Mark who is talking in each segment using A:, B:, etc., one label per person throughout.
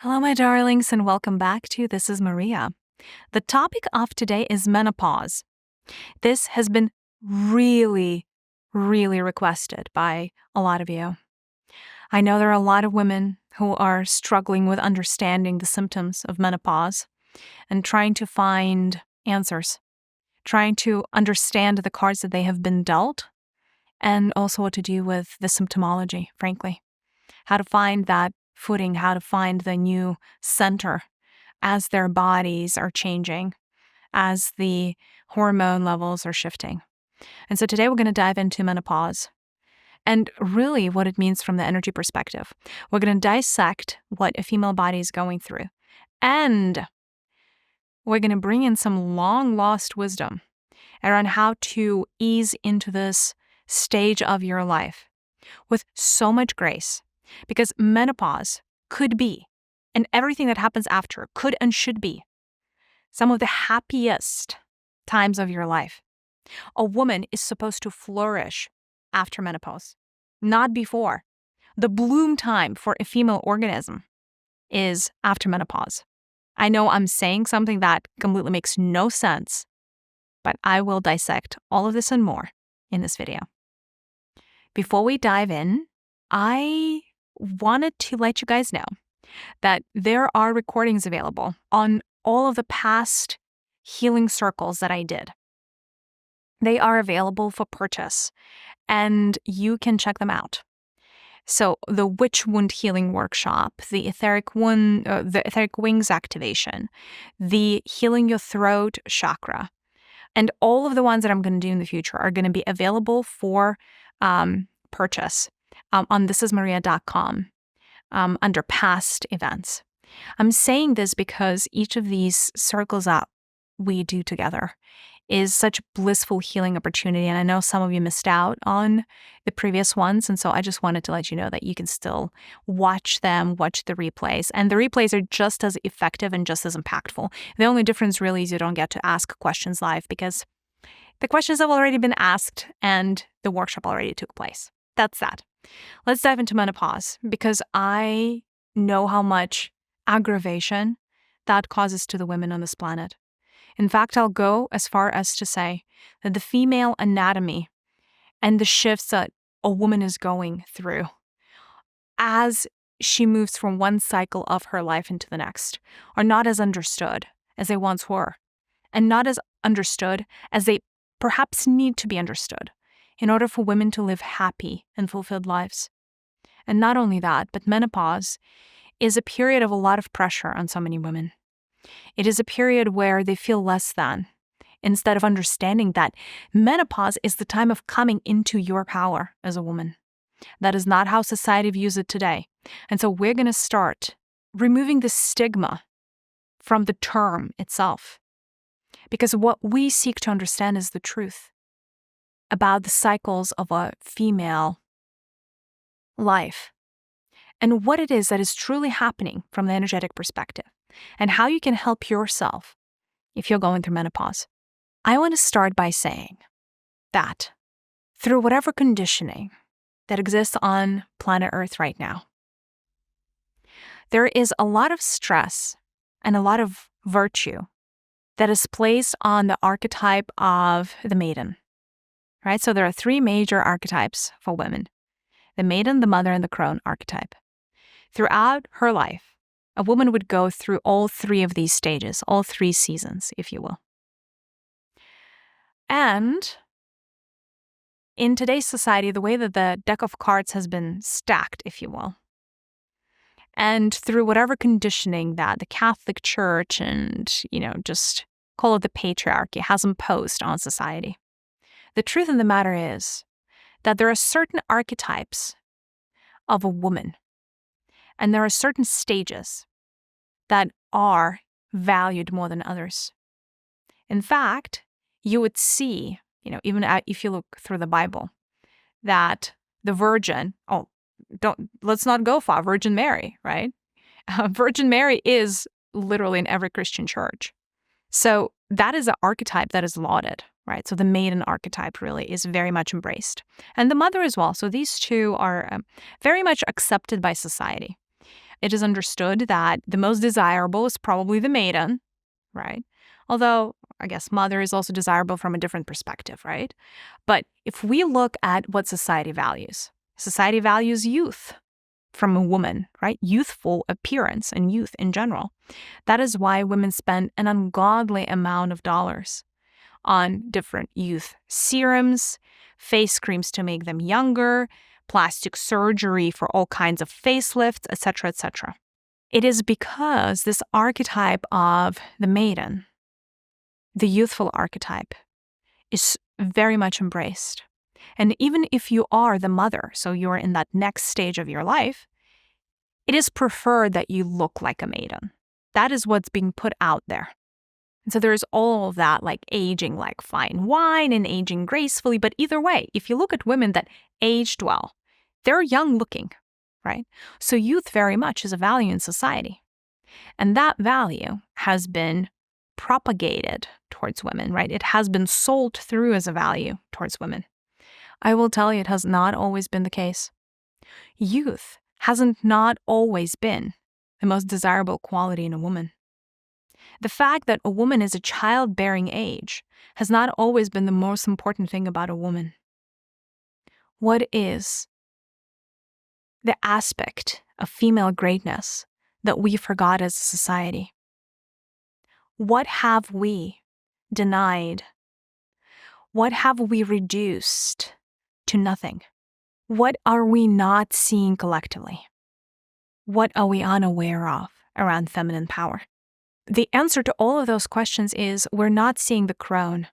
A: Hello, my darlings, and welcome back to This is Mariya. The topic of today is menopause. This has been really requested by a lot of you. I know there are a lot of women who are struggling with understanding the symptoms of menopause and trying to find answers, trying to understand the cards that they have been dealt, and also what to do with the symptomology, frankly. How to find that footing, how to find the new center as their bodies are changing, as the hormone levels are shifting. And so today we're going to dive into menopause and really what it means from the energy perspective. We're going to dissect what a female body is going through. And we're going to bring in some long lost wisdom around how to ease into this stage of your life with so much grace. Because menopause could be, and everything that happens after could and should be, some of the happiest times of your life. A woman is supposed to flourish after menopause, not before. The bloom time for a female organism is after menopause. I know I'm saying something that completely makes no sense, but I will dissect all of this and more in this video. Before we dive in, I wanted to let you guys know that there are recordings available on all of the past healing circles that I did. They are available for purchase, and you can check them out. So the witch wound healing workshop, the etheric wings activation, the healing your throat chakra, and all of the ones that I'm going to do in the future are going to be available for purchase on thisismariya.com under past events. I'm saying this because each of these circles that we do together is such a blissful healing opportunity. And I know some of you missed out on the previous ones. And so I just wanted to let you know that you can still watch them, watch the replays. And the replays are just as effective and just as impactful. The only difference really is you don't get to ask questions live because the questions have already been asked and the workshop already took place. That's that. Let's dive into menopause because I know how much aggravation that causes to the women on this planet. In fact, I'll go as far as to say that the female anatomy and the shifts that a woman is going through as she moves from one cycle of her life into the next are not as understood as they once were, and not as understood as they perhaps need to be understood in order for women to live happy and fulfilled lives. And not only that, but menopause is a period of a lot of pressure on so many women. It is a period where they feel less than, instead of understanding that menopause is the time of coming into your power as a woman. That is not how society views it today. And so we're going to start removing the stigma from the term itself. Because what we seek to understand is the truth about the cycles of a female life and what it is that is truly happening from the energetic perspective and how you can help yourself if you're going through menopause. I want to start by saying that through whatever conditioning that exists on planet Earth right now, there is a lot of stress and a lot of virtue that is placed on the archetype of the maiden. Right? So there are three major archetypes for women: the maiden, the mother, and the crone archetype. Throughout her life, a woman would go through all three of these stages, all three seasons, if you will. And in today's society, the way that the deck of cards has been stacked, if you will, and through whatever conditioning that the Catholic Church and, just call it the patriarchy has imposed on society, the truth of the matter is that there are certain archetypes of a woman, and there are certain stages that are valued more than others. In fact, you would see, even if you look through the Bible, that the Virgin, let's not go far, Virgin Mary, right? Virgin Mary is literally in every Christian church. So that is an archetype that is lauded, right? So the maiden archetype really is very much embraced. And the mother as well. So these two are very much accepted by society. It is understood that the most desirable is probably the maiden, right? Although, I guess mother is also desirable from a different perspective, right? But if we look at what society values youth from a woman, right? Youthful appearance and youth in general. That is why women spend an ungodly amount of dollars on different youth serums, face creams to make them younger, plastic surgery for all kinds of facelifts, etc., etc. It is because this archetype of the maiden, the youthful archetype, is very much embraced. And even if you are the mother, so you're in that next stage of your life, it is preferred that you look like a maiden. That is what's being put out there. And so there's all of that, like aging like fine wine and aging gracefully. But either way, if you look at women that aged well, they're young looking, right? So youth very much is a value in society. And that value has been propagated towards women, right? It has been sold through as a value towards women. I will tell you, it has not always been the case. Youth hasn't not always been the most desirable quality in a woman. The fact that a woman is a childbearing age has not always been the most important thing about a woman. What is the aspect of female greatness that we forgot as a society? What have we denied? What have we reduced to nothing? What are we not seeing collectively? What are we unaware of around feminine power? The answer to all of those questions is we're not seeing the crone.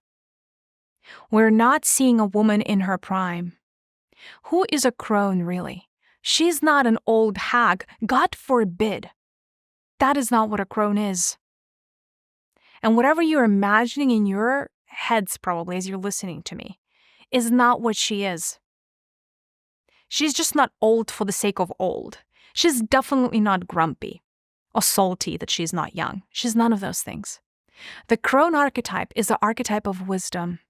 A: We're not seeing a woman in her prime. Who is a crone, really? She's not an old hag. God forbid. That is not what a crone is. And whatever you're imagining in your heads, probably, as you're listening to me, is not what she is. She's just not old for the sake of old. She's definitely not grumpy or salty that she's not young. She's none of those things. The crone archetype is the archetype of wisdom.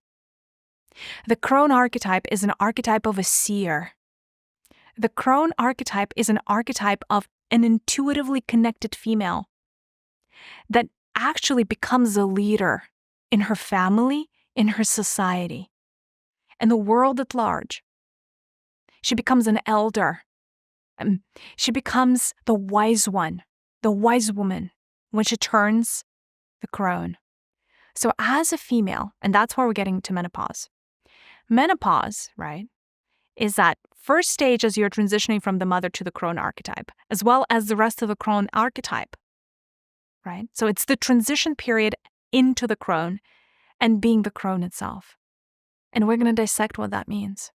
A: The crone archetype is an archetype of a seer. The crone archetype is an archetype of an intuitively connected female that actually becomes a leader in her family, in her society, and the world at large. She becomes an elder. She becomes the wise one, the wise woman, when she turns the crone. So as a female, and that's why we're getting to menopause. Menopause, right, is that first stage as you're transitioning from the mother to the crone archetype, as well as the rest of the crone archetype, right? So it's the transition period into the crone and being the crone itself. And we're going to dissect what that means.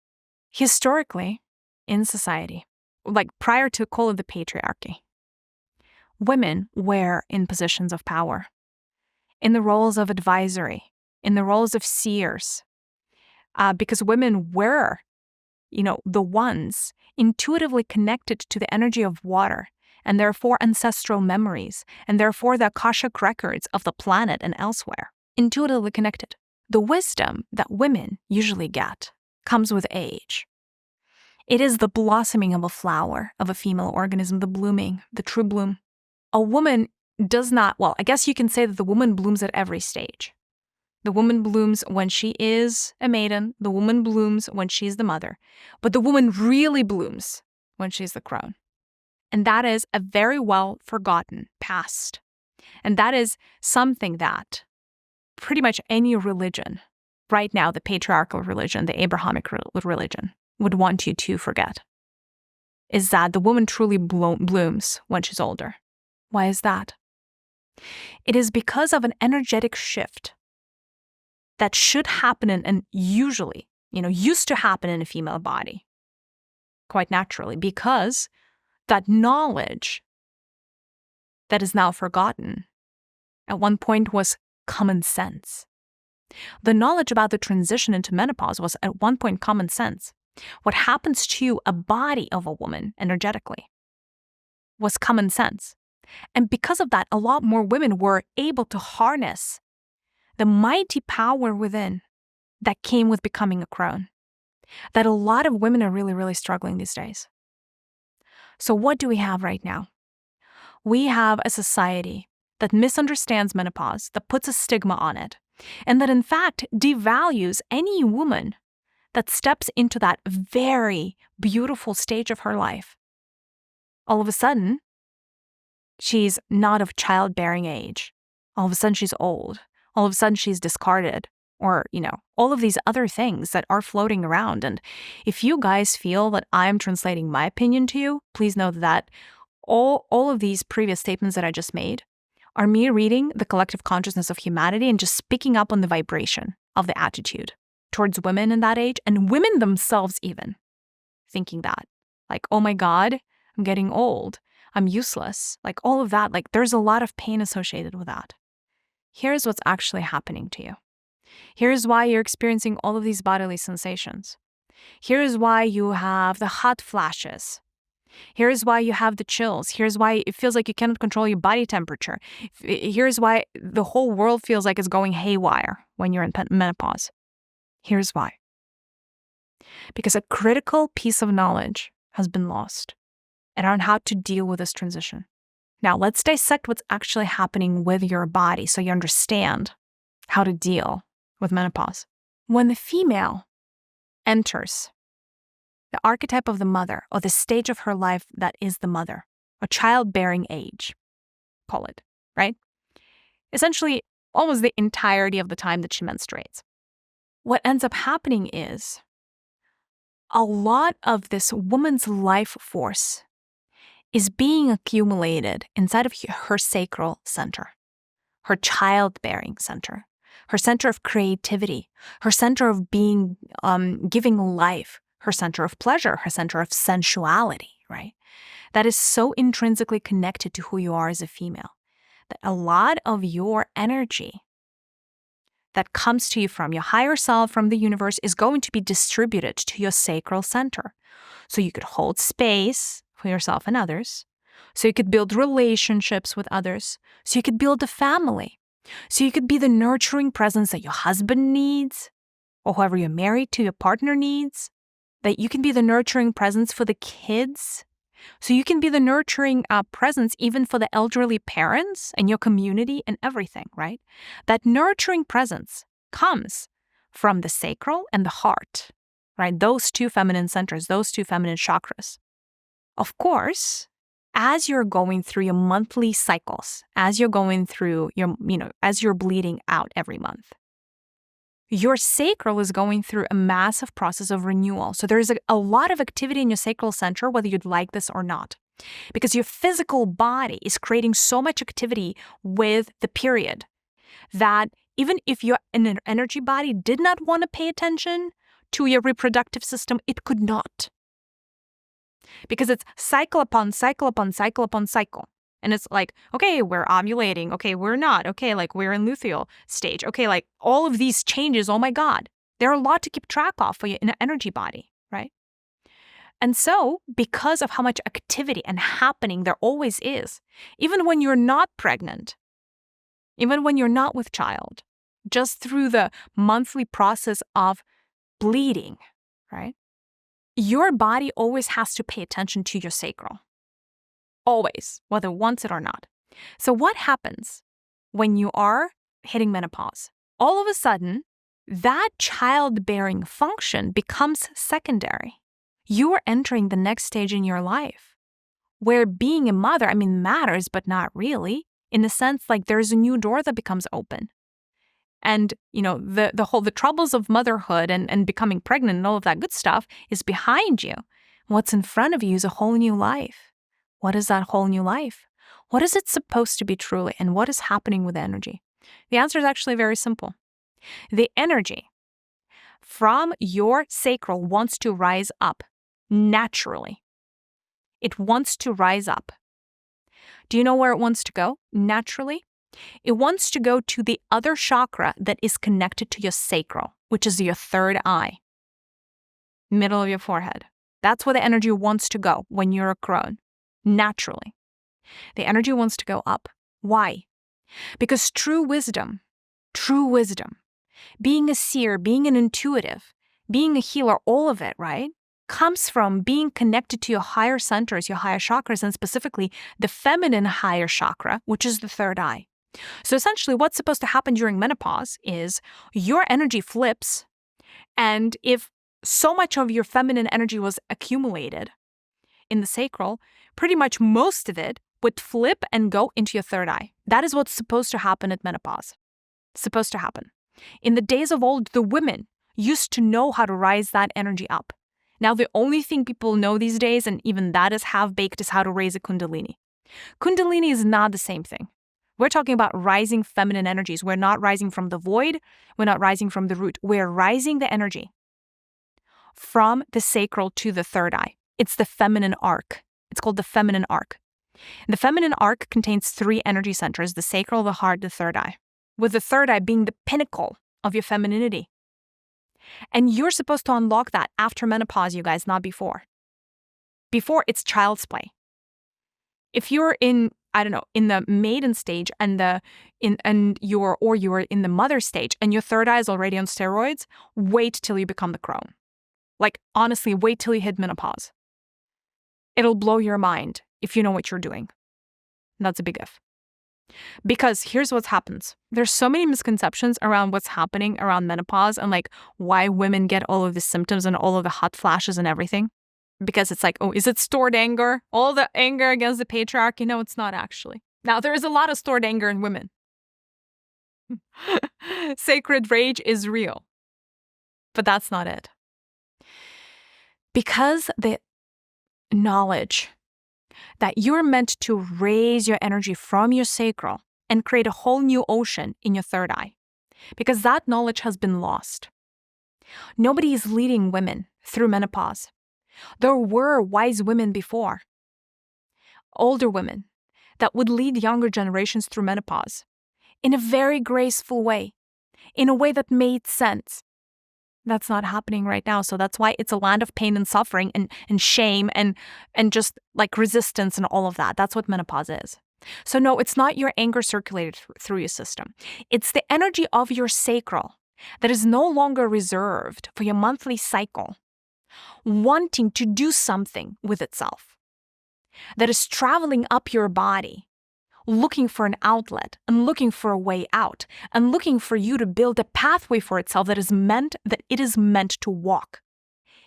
A: Historically, in society, like prior to call of the patriarchy, women were in positions of power, in the roles of advisory, in the roles of seers, because women were, the ones intuitively connected to the energy of water, and therefore ancestral memories, and therefore the Akashic records of the planet and elsewhere, intuitively connected. The wisdom that women usually get comes with age. It is the blossoming of a flower, of a female organism, the blooming, the true bloom. A woman does not, I guess you can say that the woman blooms at every stage. The woman blooms when she is a maiden. The woman blooms when she's the mother. But the woman really blooms when she's the crone. And that is a very well forgotten past. And that is something that pretty much any religion, right now, the patriarchal religion, the Abrahamic religion, would want you to forget, is that the woman truly blooms when she's older. Why is that? It is because of an energetic shift that should happen and usually, used to happen in a female body, quite naturally, because that knowledge that is now forgotten at one point was common sense. The knowledge about the transition into menopause was at one point common sense. What happens to a body of a woman energetically was common sense. And because of that, a lot more women were able to harness the mighty power within that came with becoming a crone, that a lot of women are really, really struggling these days. So what do we have right now? we have a society that misunderstands menopause, that puts a stigma on it, and that in fact devalues any woman that steps into that very beautiful stage of her life. All of a sudden, she's not of childbearing age. All of a sudden, she's old. All of a sudden, she's discarded. Or, all of these other things that are floating around. And if you guys feel that I'm translating my opinion to you, please know that all of these previous statements that I just made are me reading the collective consciousness of humanity and just picking up on the vibration of the attitude towards women in that age and women themselves even thinking that. Like, oh my God, I'm getting old. I'm useless. Like all of that, like there's a lot of pain associated with that. Here's what's actually happening to you. Here's why you're experiencing all of these bodily sensations. Here's why you have the hot flashes. Here's why you have the chills. Here's why it feels like you cannot control your body temperature. Here's why the whole world feels like it's going haywire when you're in menopause. Here's why. Because a critical piece of knowledge has been lost around how to deal with this transition. Now, let's dissect what's actually happening with your body so you understand how to deal with menopause. When the female enters the archetype of the mother, or the stage of her life that is the mother, a childbearing age, call it, right? Essentially, almost the entirety of the time that she menstruates. What ends up happening is a lot of this woman's life force is being accumulated inside of her sacral center, her childbearing center, her center of creativity, her center of being, giving life, her center of pleasure, her center of sensuality, right? That is so intrinsically connected to who you are as a female, that a lot of your energy that comes to you from your higher self, from the universe, is going to be distributed to your sacral center. So you could hold space for yourself and others. So you could build relationships with others. So you could build a family. So you could be the nurturing presence that your husband needs, or whoever you're married to, your partner needs. That you can be the nurturing presence for the kids. So you can be the nurturing presence even for the elderly parents and your community and everything, right? That nurturing presence comes from the sacral and the heart, right? Those two feminine centers, those two feminine chakras. Of course, as you're going through your monthly cycles, as you're going through your, as you're bleeding out every month, your sacral is going through a massive process of renewal. So there's a lot of activity in your sacral center, whether you'd like this or not, because your physical body is creating so much activity with the period that even if your energy body did not want to pay attention to your reproductive system, it could not. Because it's cycle upon cycle upon cycle upon cycle. And it's like, okay, we're ovulating. Okay, we're not. Okay, like we're in luteal stage. Okay, like all of these changes, oh my God. There are a lot to keep track of for your energy body, right? And so, because of how much activity and happening there always is, even when you're not pregnant, even when you're not with child, just through the monthly process of bleeding, right? Your body always has to pay attention to your sacral. Always, whether it wants it or not. So what happens when you are hitting menopause? All of a sudden, that childbearing function becomes secondary. You are entering the next stage in your life where being a mother, matters, but not really, in the sense like there's a new door that becomes open. And, the troubles of motherhood and becoming pregnant and all of that good stuff is behind you. What's in front of you is a whole new life. What is that whole new life? What is it supposed to be truly? And what is happening with the energy? The answer is actually very simple. The energy from your sacral wants to rise up naturally. It wants to rise up. Do you know where it wants to go naturally? It wants to go to the other chakra that is connected to your sacral, which is your third eye, middle of your forehead. That's where the energy wants to go when you're a crone. Naturally. The energy wants to go up. Why? Because true wisdom, being a seer, being an intuitive, being a healer, all of it, right? comes from being connected to your higher centers, your higher chakras, and specifically the feminine higher chakra, which is the third eye. So essentially, what's supposed to happen during menopause is your energy flips, and if so much of your feminine energy was accumulated in the sacral, pretty much most of it would flip and go into your third eye. That is what's supposed to happen at menopause. Supposed to happen. In the days of old, the women used to know how to rise that energy up. Now, the only thing people know these days, and even that is half-baked, is how to raise a kundalini. Kundalini is not the same thing. We're talking about rising feminine energies. We're not rising from the void. We're not rising from the root. We're rising the energy from the sacral to the third eye. It's the feminine arc. It's called the feminine arc. The feminine arc contains 3 energy centers: the sacral, the heart, the third eye, with the third eye being the pinnacle of your femininity. And you're supposed to unlock that after menopause, you guys, not before. Before, it's child's play. If you're in, in the maiden stage you're in the mother stage and your third eye is already on steroids, wait till you become the crone. Like, honestly, wait till you hit menopause. It'll blow your mind if you know what you're doing. That's a big if. Because here's what happens. There's so many misconceptions around what's happening around menopause and like why women get all of the symptoms and all of the hot flashes and everything. Because it's like, oh, is it stored anger? All the anger against the patriarchy? No, it's not actually. Now, there is a lot of stored anger in women. Sacred rage is real. But that's not it. Because the knowledge that you're meant to raise your energy from your sacral and create a whole new ocean in your third eye, because that knowledge has been lost. Nobody is leading women through menopause. There were wise women before, older women, that would lead younger generations through menopause in a very graceful way, in a way that made sense. That's not happening right now. So that's why it's a land of pain and suffering and shame and just like resistance and all of that. That's what menopause is. So no, it's not your anger circulated through your system. It's the energy of your sacral that is no longer reserved for your monthly cycle, wanting to do something with itself, that is traveling up your body, looking for an outlet and looking for a way out and looking for you to build a pathway for itself that it is meant to walk.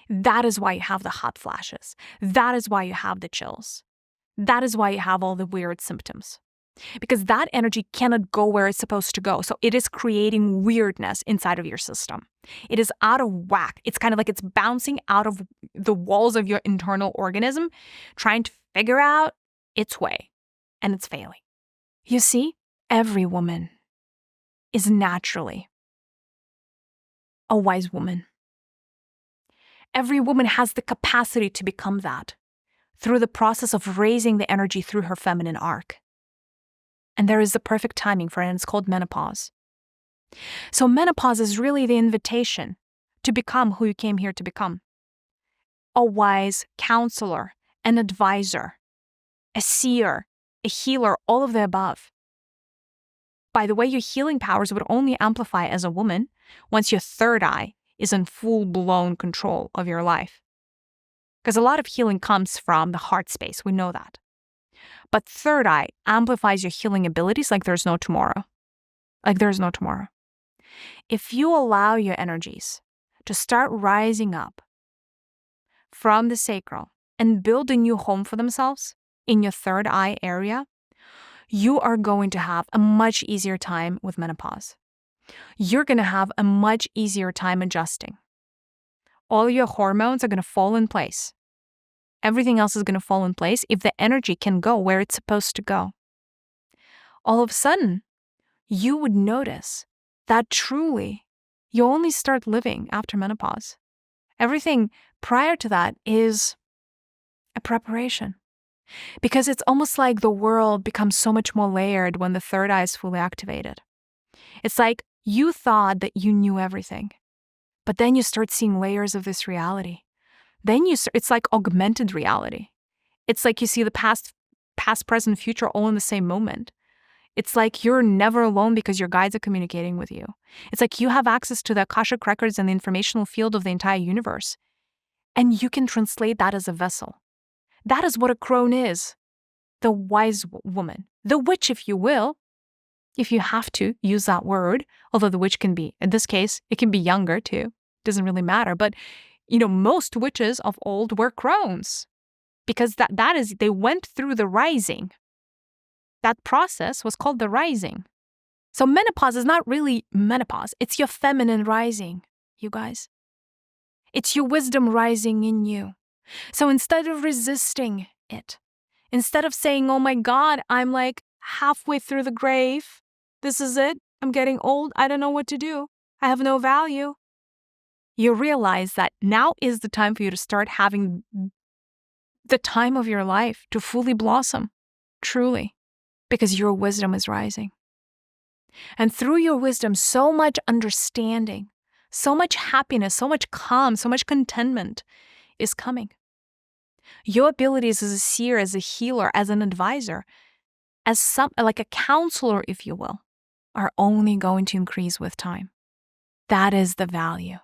A: That is why you have the hot flashes. That is why you have the chills. That is why you have all the weird symptoms. Because that energy cannot go where it's supposed to go. So it is creating weirdness inside of your system. It is out of whack. It's kind of like it's bouncing out of the walls of your internal organism, trying to figure out its way. And it's failing. You see, every woman is naturally a wise woman. Every woman has the capacity to become that through the process of raising the energy through her feminine arc. And there is the perfect timing for it, and it's called menopause. So menopause is really the invitation to become who you came here to become. A wise counselor, an advisor, a seer, a healer, all of the above. By the way, your healing powers would only amplify as a woman once your third eye is in full-blown control of your life. Because a lot of healing comes from the heart space, we know that. But third eye amplifies your healing abilities like there's no tomorrow. Like there's no tomorrow. If you allow your energies to start rising up from the sacral and build a new home for themselves in your third eye area, you are going to have a much easier time with menopause. You're going to have a much easier time adjusting. All your hormones are going to fall in place. Everything else is going to fall in place if the energy can go where it's supposed to go. All of a sudden, you would notice that truly you only start living after menopause. Everything prior to that is a preparation. Because it's almost like the world becomes so much more layered when the third eye is fully activated. It's like you thought that you knew everything, but then you start seeing layers of this reality. Then it's like augmented reality. It's like you see the past, present, future all in the same moment. It's like you're never alone because your guides are communicating with you. It's like you have access to the Akashic records and the informational field of the entire universe. And you can translate that as a vessel. That is what a crone is. The wise woman, the witch, if you will, if you have to use that word, although the witch can be, in this case, it can be younger too. Doesn't really matter. But, most witches of old were crones because that is, they went through the rising. That process was called the rising. So menopause is not really menopause. It's your feminine rising, you guys. It's your wisdom rising in you. So instead of resisting it, instead of saying, oh my God, I'm like halfway through the grave. This is it. I'm getting old. I don't know what to do. I have no value. You realize that now is the time for you to start having the time of your life to fully blossom, truly, because your wisdom is rising. And through your wisdom, so much understanding, so much happiness, so much calm, so much contentment is coming. Your abilities as a seer, as a healer, as an advisor, like a counselor, if you will, are only going to increase with time. That is the value.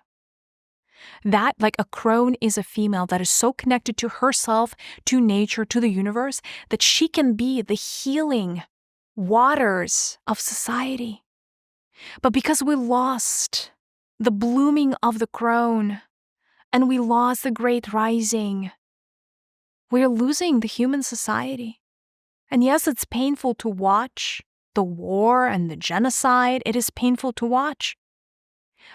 A: That, like a crone, is a female that is so connected to herself, to nature, to the universe, that she can be the healing waters of society. But because we lost the blooming of the crone and we lost the great rising, we're losing the human society. And yes, it's painful to watch the war and the genocide. It is painful to watch.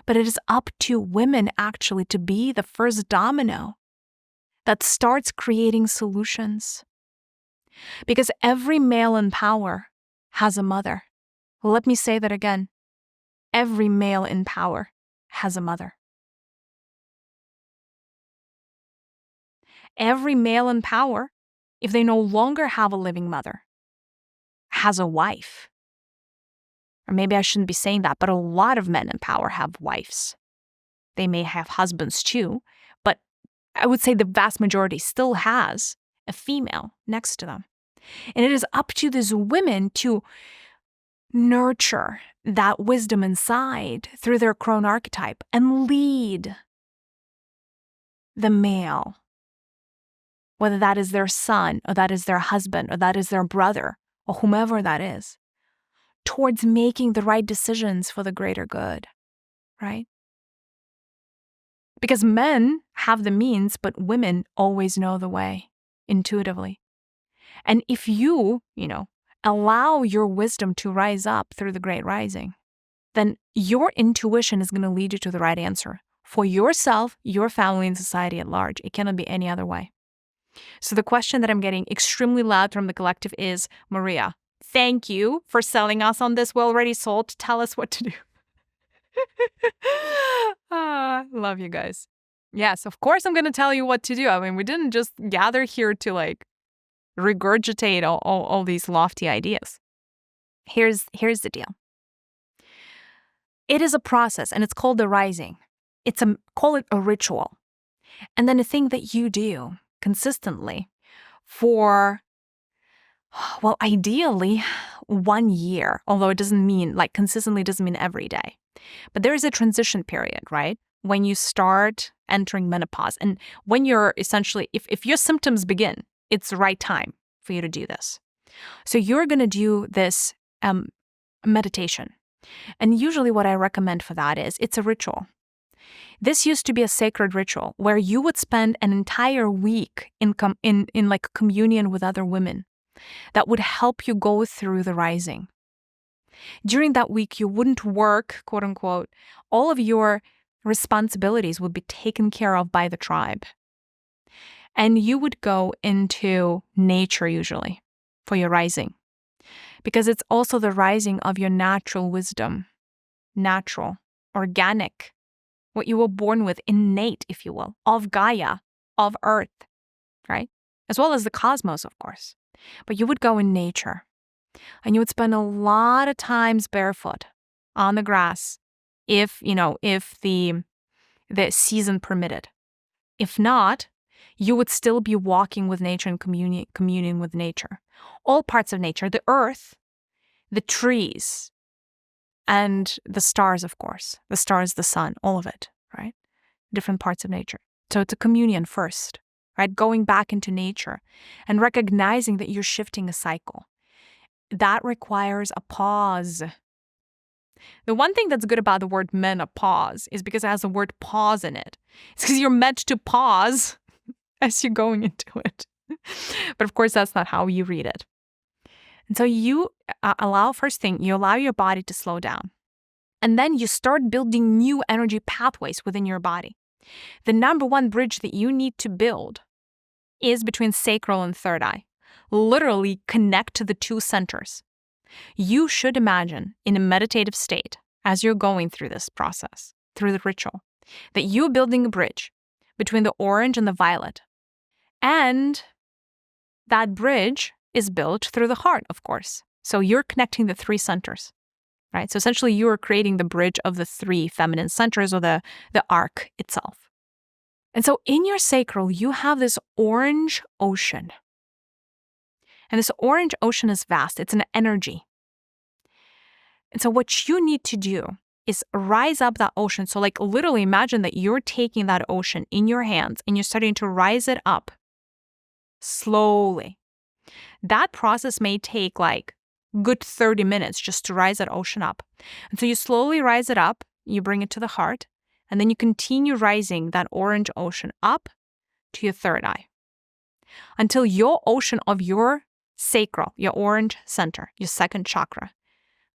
A: But it is up to women actually to be the first domino that starts creating solutions. Because every male in power has a mother. Let me say that again. Every male in power has a mother. Every male in power, if they no longer have a living mother, has a wife. Or maybe I shouldn't be saying that, but a lot of men in power have wives. They may have husbands too, but I would say the vast majority still has a female next to them. And it is up to these women to nurture that wisdom inside through their crone archetype and lead the male, whether that is their son or that is their husband or that is their brother or whomever that is, towards making the right decisions for the greater good, right? Because men have the means, but women always know the way intuitively. And if you allow your wisdom to rise up through the great rising, then your intuition is going to lead you to the right answer for yourself, your family, and society at large. It cannot be any other way. So the question that I'm getting extremely loud from the collective is, Mariya, thank you for selling us on this. We're already sold. Tell us what to do. Love you guys. Yes, of course I'm going to tell you what to do. I mean, we didn't just gather here to regurgitate all these lofty ideas. Here's the deal. It is a process, and it's called the rising. Call it a ritual. And then a thing that you do consistently for, well, ideally 1 year, although it doesn't mean, consistently doesn't mean every day. But there is a transition period, right? When you start entering menopause. And when you're essentially, if your symptoms begin, it's the right time for you to do this. So you're going to do this meditation. And usually what I recommend for that is it's a ritual. This used to be a sacred ritual where you would spend an entire week in communion with other women that would help you go through the rising. During that week, you wouldn't work, quote unquote. All of your responsibilities would be taken care of by the tribe. And you would go into nature usually for your rising, because it's also the rising of your natural wisdom, natural, organic, what you were born with, innate, if you will, of Gaia, of Earth, right? As well as the cosmos, of course. But you would go in nature, and you would spend a lot of times barefoot on the grass, if the season permitted. If not, you would still be walking with nature and communing with nature. All parts of nature, the earth, the trees, and the stars, of course. The stars, the sun, all of it, right? Different parts of nature. So it's a communion first, right? Going back into nature and recognizing that you're shifting a cycle. That requires a pause. The one thing that's good about the word menopause is because it has the word pause in it. It's because you're meant to pause as you're going into it. But of course, that's not how you read it. And so you first thing, you allow your body to slow down. And then you start building new energy pathways within your body. The number one bridge that you need to build is between sacral and third eye. Literally connect to the two centers. You should imagine in a meditative state, as you're going through this process, through the ritual, that you're building a bridge between the orange and the violet. And that bridge is built through the heart, of course. So you're connecting the three centers. Right? So essentially, you are creating the bridge of the three feminine centers or the arc itself. And so in your sacral, you have this orange ocean. And this orange ocean is vast. It's an energy. And so what you need to do is rise up that ocean. So like literally imagine that you're taking that ocean in your hands and you're starting to rise it up slowly. That process may take like good 30 minutes just to rise that ocean up. And so you slowly rise it up, you bring it to the heart, and then you continue rising that orange ocean up to your third eye until your ocean of your sacral, your orange center, your second chakra,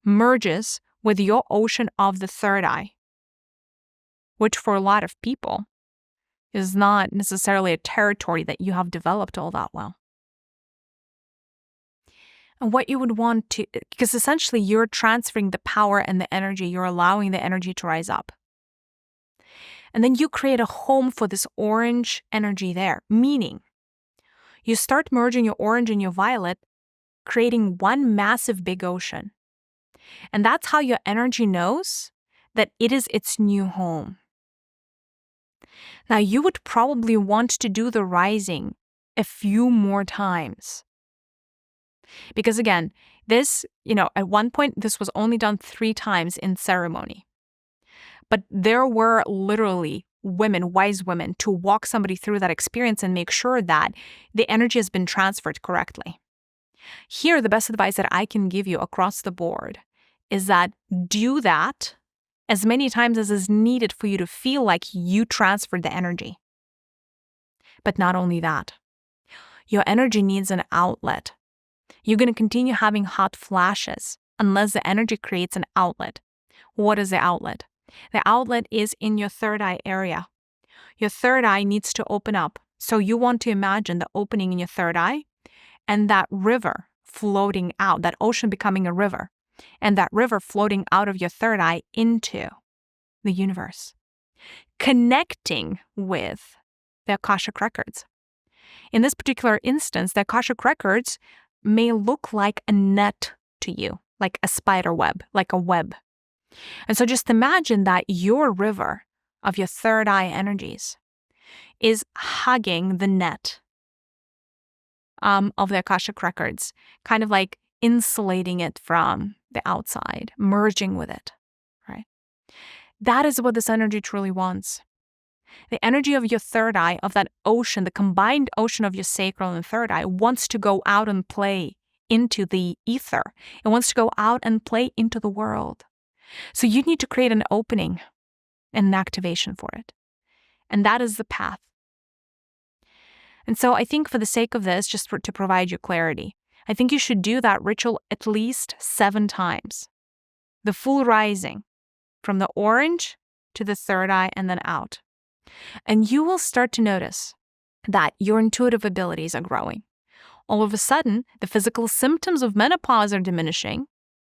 A: merges with your ocean of the third eye, which for a lot of people is not necessarily a territory that you have developed all that well. And what you would want to, because essentially you're transferring the power and the energy, you're allowing the energy to rise up. And then you create a home for this orange energy there, meaning you start merging your orange and your violet, creating one massive big ocean. And that's how your energy knows that it is its new home. Now, you would probably want to do the rising a few more times. Because again, this, at one point, this was only done 3 times in ceremony. But there were literally women, wise women, to walk somebody through that experience and make sure that the energy has been transferred correctly. Here, the best advice that I can give you across the board is that do that as many times as is needed for you to feel like you transferred the energy. But not only that, your energy needs an outlet. You're going to continue having hot flashes unless the energy creates an outlet. What is the outlet? The outlet is in your third eye area. Your third eye needs to open up. So you want to imagine the opening in your third eye and that river floating out, that ocean becoming a river, and that river floating out of your third eye into the universe, connecting with the Akashic records. In this particular instance, the Akashic records may look like a net to you, like a spider web, like a web. And so just imagine that your river of your third eye energies is hugging the net of the Akashic records, kind of like insulating it from the outside, merging with it, right? That is what this energy truly wants. The energy of your third eye, of that ocean, the combined ocean of your sacral and third eye, wants to go out and play into the ether. It wants to go out and play into the world. So you need to create an opening and an activation for it. And that is the path. And so I think for the sake of this, to provide you clarity, I think you should do that ritual at least 7 times. The full rising from the orange to the third eye and then out. And you will start to notice that your intuitive abilities are growing. All of a sudden, the physical symptoms of menopause are diminishing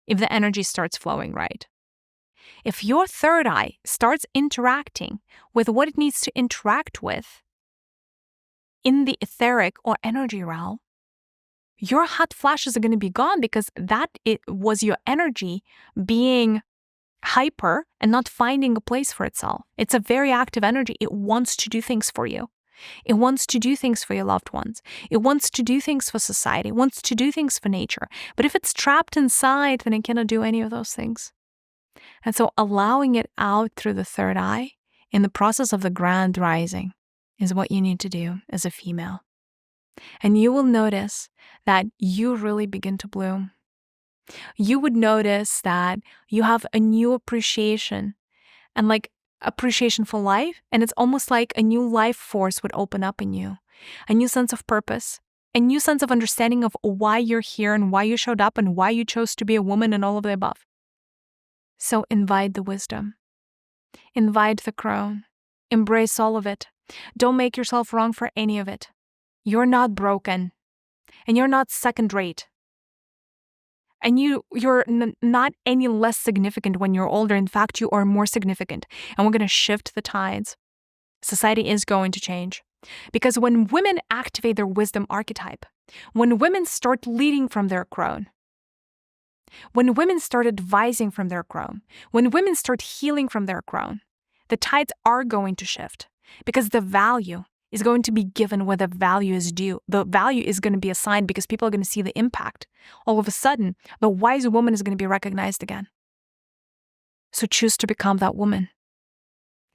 A: if the energy starts flowing right. If your third eye starts interacting with what it needs to interact with in the etheric or energy realm, your hot flashes are going to be gone because it was your energy being hyper and not finding a place for itself. It's a very active energy. It wants to do things for you. It wants to do things for your loved ones. It wants to do things for society. It wants to do things for nature. But if it's trapped inside, then it cannot do any of those things. And so allowing it out through the third eye in the process of the grand rising is what you need to do as a female. And you will notice that you really begin to bloom. You would notice that you have a new appreciation and appreciation for life. And it's almost like a new life force would open up in you, a new sense of purpose, a new sense of understanding of why you're here and why you showed up and why you chose to be a woman and all of the above. So invite the wisdom, invite the crone, embrace all of it. Don't make yourself wrong for any of it. You're not broken and you're not second rate. And you're not any less significant when you're older. In fact, you are more significant. And we're going to shift the tides. Society is going to change. Because when women activate their wisdom archetype, when women start leading from their crone, when women start advising from their crone, when women start healing from their crone, the tides are going to shift. Because the value is going to be given where the value is due. The value is going to be assigned because people are going to see the impact. All of a sudden, the wise woman is going to be recognized again. So choose to become that woman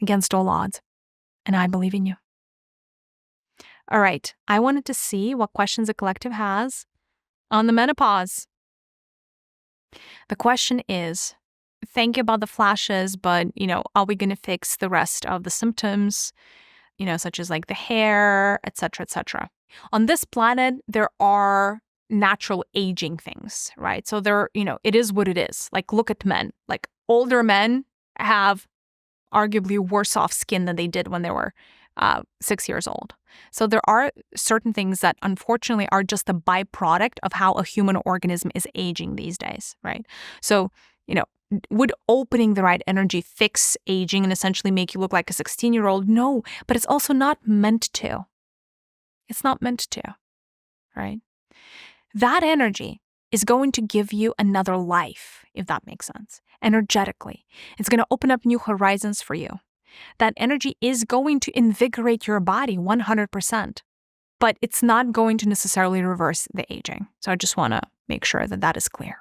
A: against all odds. And I believe in you. All right. I wanted to see what questions the collective has on the menopause. The question is, thank you about the flashes, but, are we going to fix the rest of the symptoms? Such as the hair, etc., etc. On this planet, there are natural aging things, right? So it is what it is. Look at men. Older men have arguably worse off skin than they did when they were 6 years old. So there are certain things that unfortunately are just a byproduct of how a human organism is aging these days, right? So, would opening the right energy fix aging and essentially make you look like a 16-year-old? No, but it's also not meant to. It's not meant to, right? That energy is going to give you another life, if that makes sense, energetically. It's going to open up new horizons for you. That energy is going to invigorate your body 100%, but it's not going to necessarily reverse the aging. So I just want to make sure that that is clear.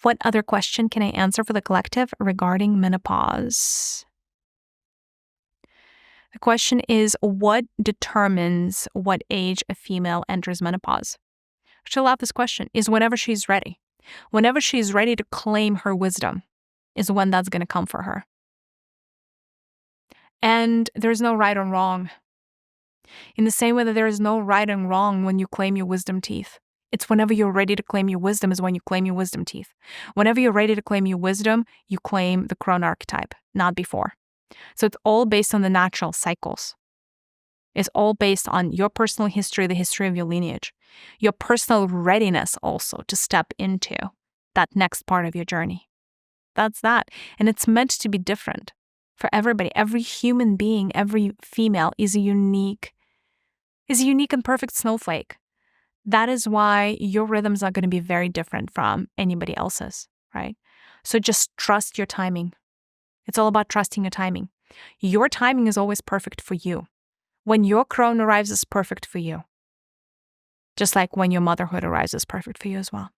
A: What other question can I answer for the collective regarding menopause? The question is, what determines what age a female enters menopause? She'll have this question, is whenever she's ready. Whenever she's ready to claim her wisdom is when that's going to come for her. And there's no right or wrong. In the same way that there is no right and wrong when you claim your wisdom teeth. It's whenever you're ready to claim your wisdom is when you claim your wisdom teeth. Whenever you're ready to claim your wisdom, you claim the crone archetype, not before. So it's all based on the natural cycles. It's all based on your personal history, the history of your lineage, your personal readiness also to step into that next part of your journey. That's that. And it's meant to be different for everybody. Every human being, every female is a unique and perfect snowflake. That is why your rhythms are going to be very different from anybody else's, right? So just trust your timing. It's all about trusting your timing. Your timing is always perfect for you. When your crone arrives, it's perfect for you. Just like when your motherhood arrives, it's perfect for you as well.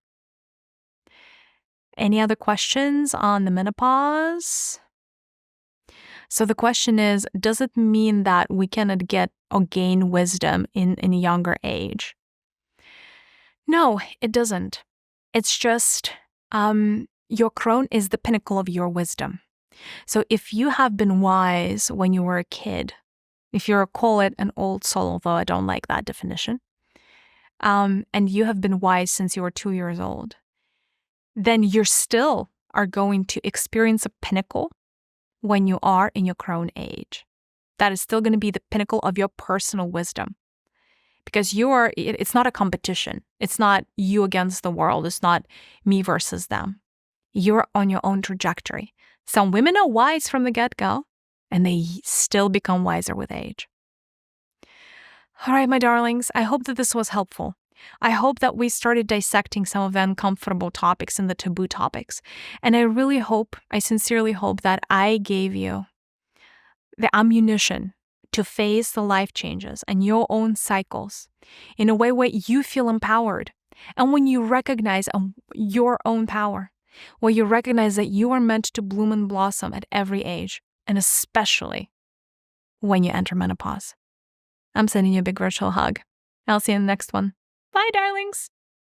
A: Any other questions on the menopause? So the question is, does it mean that we cannot get or gain wisdom in a younger age? No, it doesn't. It's just your crone is the pinnacle of your wisdom. So if you have been wise when you were a kid, if you're, call it an old soul, although I don't like that definition, and you have been wise since you were 2 years old, then you still are going to experience a pinnacle when you are in your crone age. That is still going to be the pinnacle of your personal wisdom. Because it's not a competition. It's not you against the world. It's not me versus them. You're on your own trajectory. Some women are wise from the get-go, and they still become wiser with age. All right, my darlings, I hope that this was helpful. I hope that we started dissecting some of the uncomfortable topics and the taboo topics. And I sincerely hope that I gave you the ammunition to face the life changes and your own cycles in a way where you feel empowered. And when you recognize your own power, where you recognize that you are meant to bloom and blossom at every age, and especially when you enter menopause. I'm sending you a big virtual hug. I'll see you in the next one. Bye, darlings.